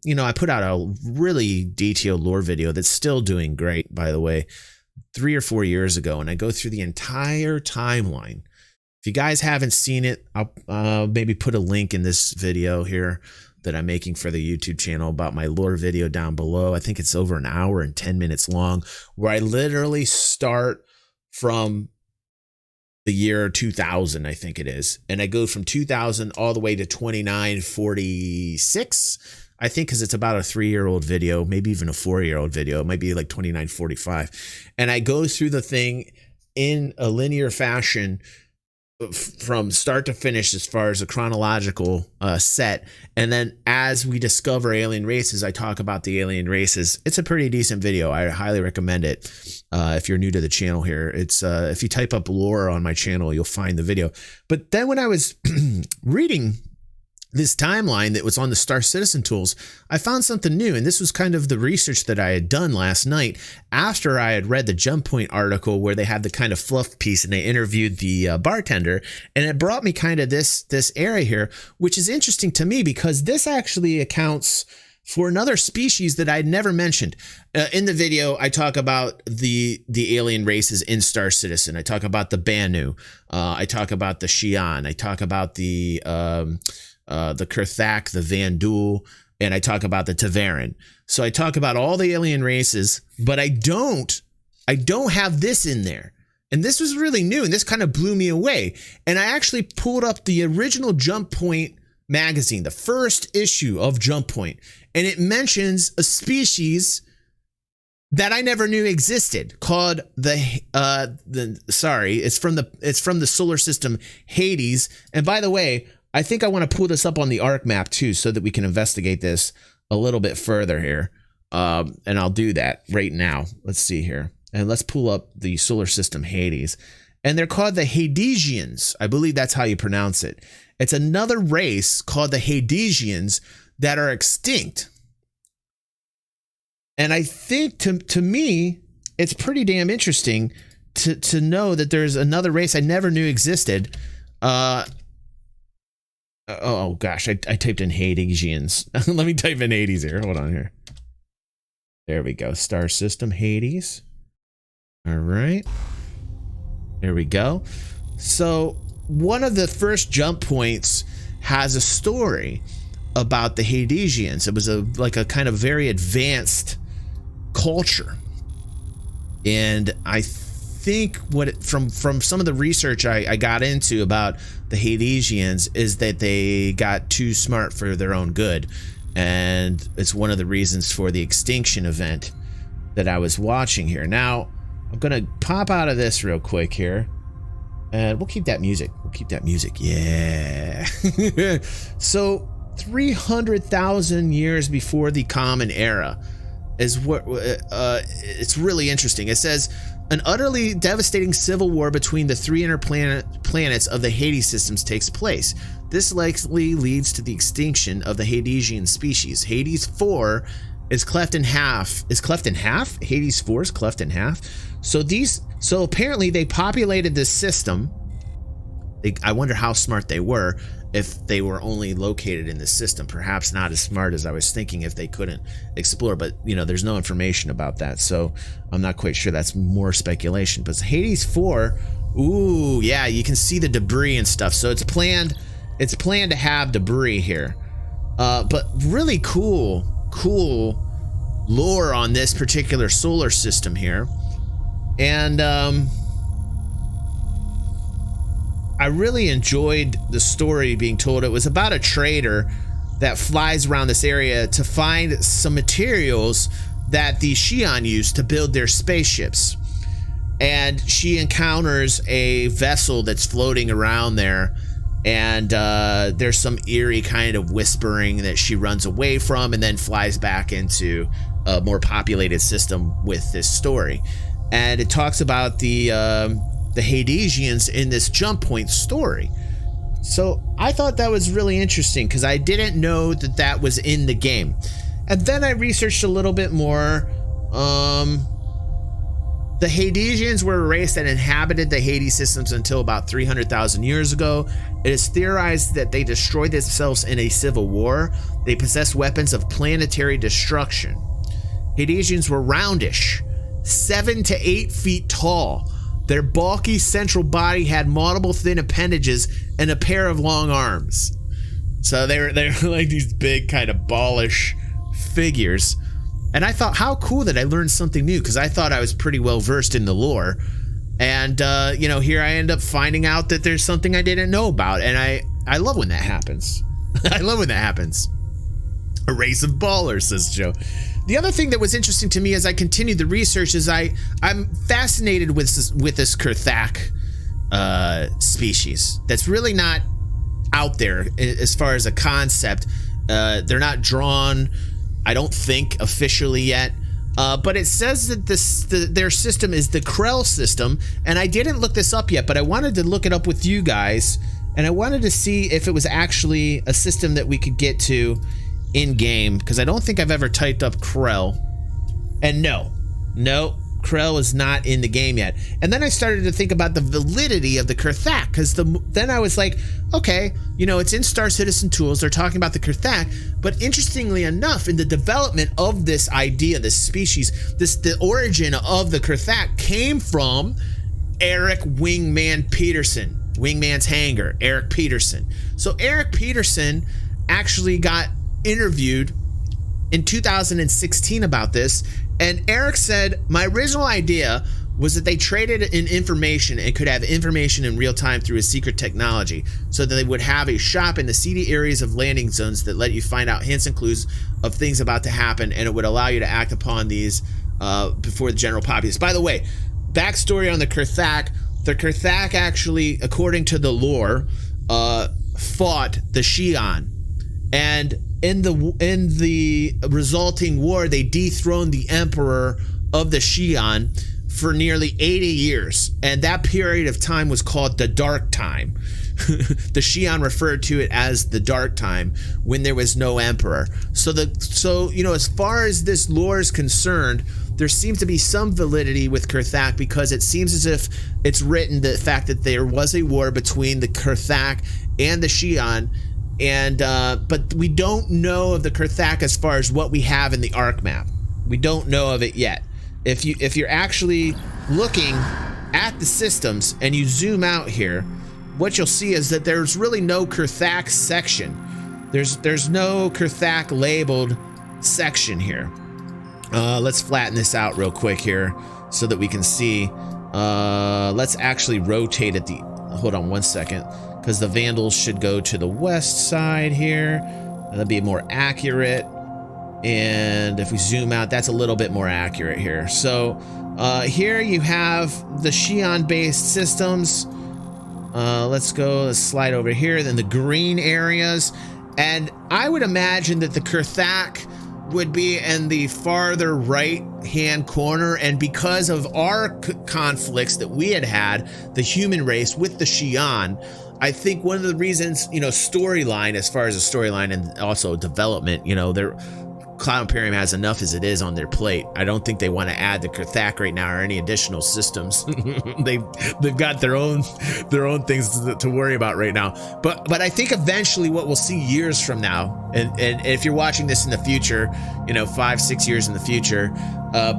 I put out a really detailed lore video that's still doing great, by the way, 3 or 4 years ago. And I go through the entire timeline. If you guys haven't seen it, I'll maybe put a link in this video here that I'm making for the YouTube channel about my lore video down below. I think it's over an hour and 10 minutes long, where I literally start from the year 2000, I think it is. And I go from 2000 all the way to 2946, I think, because it's about a 3-year-old video, maybe even a 4-year-old video. It might be like 2945. And I go through the thing in a linear fashion from start to finish as far as a chronological set. And then as we discover alien races, I talk about the alien races. It's a pretty decent video. I highly recommend it. If you're new to the channel here, it's if you type up lore on my channel, you'll find the video. But then when I was reading this timeline that was on the Star Citizen tools, I found something new. And this was kind of the research that I had done last night after I had read the Jump Point article where they had the kind of fluff piece and they interviewed the bartender. And it brought me kind of this area here, which is interesting to me because this actually accounts for another species that I'd never mentioned. In the video, I talk about the alien races in Star Citizen. I talk about the Banu. I talk about the Xi'an. I talk about the Kr'Thak, the Vandul, and I talk about the Ta'veren. So I talk about all the alien races, but I don't have this in there. And this was really new, and this kind of blew me away. And I actually pulled up the original Jump Point magazine, the first issue of Jump Point, and it mentions a species that I never knew existed called it's from the solar system Hades. And by the way, I think I want to pull this up on the ARC map too, so that we can investigate this a little bit further here. And I'll do that right now. Let's see here. And let's pull up the solar system Hades. And they're called the Hadesians. I believe that's how you pronounce it. It's another race called the Hadesians that are extinct. And I think to me, it's pretty damn interesting to know that there's another race I never knew existed. Oh gosh, I typed in Hadesians. Let me type in Hades here. Hold on here. There we go. Star System Hades. All right. There we go. So one of the first jump points has a story about the Hadesians. It was like a kind of very advanced culture. And I think from some of the research I got into about the Hadesians is that they got too smart for their own good, and it's one of the reasons for the extinction event that I was watching here. Now I'm gonna pop out of this real quick here, and we'll keep that music. Yeah. So 300,000 years before the Common Era is what it's really interesting. It says an utterly devastating civil war between the three inner planets of the Hades systems takes place. This likely leads to the extinction of the Hadesian species. Hades 4 is cleft in half. Is cleft in half? Hades 4 is cleft in half. So apparently they populated this system. I wonder how smart they were if they were only located in the system. Perhaps not as smart as I was thinking if they couldn't explore, but there's no information about that, so I'm not quite sure. That's more speculation. But Hades 4, ooh, yeah, you can see the debris and stuff, so it's planned to have debris here. But really cool lore on this particular solar system here. And I really enjoyed the story being told. It was about a trader that flies around this area to find some materials that the Xi'an used to build their spaceships. And she encounters a vessel that's floating around there, and there's some eerie kind of whispering that she runs away from and then flies back into a more populated system with this story. And it talks about the Hadesians in this Jump Point story. So I thought that was really interesting because I didn't know that was in the game. And then I researched a little bit more. The The Hadesians were a race that inhabited the Hades systems until about 300,000 years ago. It is theorized that they destroyed themselves in a civil war. They possessed weapons of planetary destruction. Hadesians were roundish, 7 to 8 feet tall. Their bulky central body had multiple thin appendages and a pair of long arms. So they were like these big kind of ballish figures. And I thought, how cool that I learned something new, because I thought I was pretty well versed in the lore. And, you know, here I end up finding out that there's something I didn't know about. And I love when that happens. I love when that happens. A race of ballers, says Joe. The other thing that was interesting to me as I continued the research is I'm fascinated with this Kr'Thak species. That's really not out there as far as a concept. They're not drawn, I don't think, officially yet. But it says that their system is the Krell system, and I didn't look this up yet, but I wanted to look it up with you guys, and I wanted to see if it was actually a system that we could get to in-game, because I don't think I've ever typed up Krell. And no, Krell is not in the game yet. And then I started to think about the validity of the Kr'Thak, because then I was like, okay, you know, it's in Star Citizen Tools, they're talking about the Kr'Thak, but interestingly enough, in the development of this idea, this species, the origin of the Kr'Thak came from Eric Wingman Peterson, Wingman's Hangar, Eric Peterson. So Eric Peterson actually got interviewed in 2016 about this, and Eric said, my original idea was that they traded in information and could have information in real time through a secret technology, so that they would have a shop in the seedy areas of landing zones that let you find out hints and clues of things about to happen, and it would allow you to act upon these before the general populace. By the way, backstory on the Kr'Thak. The Kr'Thak actually, according to the lore, fought the Xi'an, and in the resulting war, they dethroned the emperor of the Xi'an for nearly 80 years, and that period of time was called the Dark Time. The Xi'an referred to it as the Dark Time when there was no emperor. So you know, as far as this lore is concerned, there seems to be some validity with Kr'Thak, because it seems as if it's written the fact that there was a war between the Kr'Thak and the Xi'an. And but we don't know of the Kr'Thak as far as what we have in the ARC map. We don't know of it yet. If you're actually looking at the systems and you zoom out here, what you'll see is that there's really no Kr'Thak section. There's no Kr'Thak labeled section here. Let's flatten this out real quick here so that we can see. Let's actually rotate it. Hold on one second, because the Vandals should go to the west side here. That'd be more accurate. And if we zoom out, that's a little bit more accurate here. So here you have the Xi'an-based systems. Let's slide over here. Then the green areas. And I would imagine that the Kr'Thak would be in the farther right-hand corner. And because of our conflicts that we had, the human race with the Xi'an, I think one of the reasons, you know, storyline, as far as a storyline and also development, you know, Cloud Imperium has enough as it is on their plate. I don't think they want to add the Kr'Thak right now or any additional systems. They've got their own things to worry about right now. But I think eventually what we'll see years from now, and if you're watching this in the future, you know, 5-6 years in the future,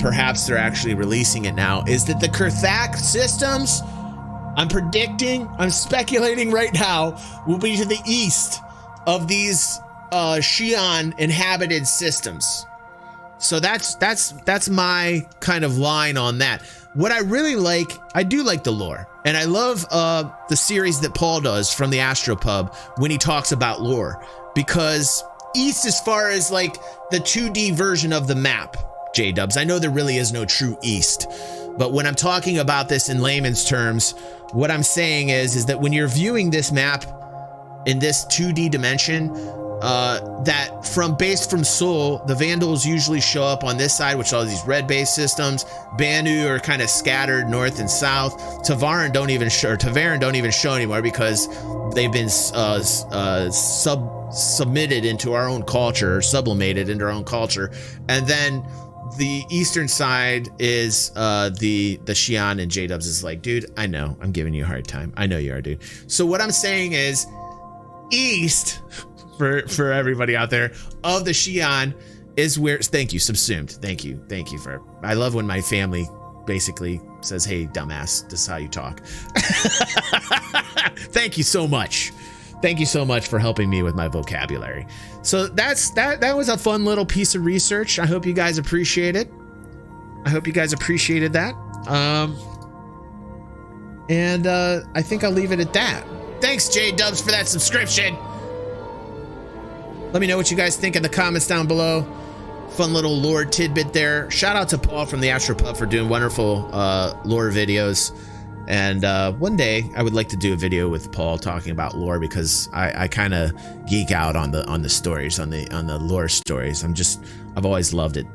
perhaps they're actually releasing it now, is that the Kr'Thak systems, I'm speculating right now, will be to the east of these Xi'an inhabited systems. So that's my kind of line on that. What I really like, I do like the lore, and I love the series that Paul does from the Astropub when he talks about lore, because east, as far as like the 2D version of the map, J-Dubs, I know there really is no true east, but when I'm talking about this in layman's terms, what I'm saying is that when you're viewing this map in this 2D dimension, that from Sol, the Vandals usually show up on this side, which are all these red-based systems. Banu are kind of scattered north and south. Tavaran don't even show anymore, because they've been submitted into our own culture, or sublimated into our own culture. And then the eastern side is the Xi'an, and J-Dubs is like, dude, I know, I'm giving you a hard time. I know you are, dude. So what I'm saying is, east, for everybody out there, of the Xi'an is where, thank you, subsumed. Thank you for, I love when my family basically says, hey, dumbass, this is how you talk. Thank you so much. Thank you so much for helping me with my vocabulary. So that was a fun little piece of research. I hope you guys appreciate it. I hope you guys appreciated that. And I think I'll leave it at that. Thanks, J-Dubs, for that subscription. Let me know what you guys think in the comments down below. Fun little lore tidbit there. Shout out to Paul from the Astropub for doing wonderful lore videos. And one day I would like to do a video with Paul talking about lore, because I kind of geek out on the stories, on the lore stories. I've always loved it.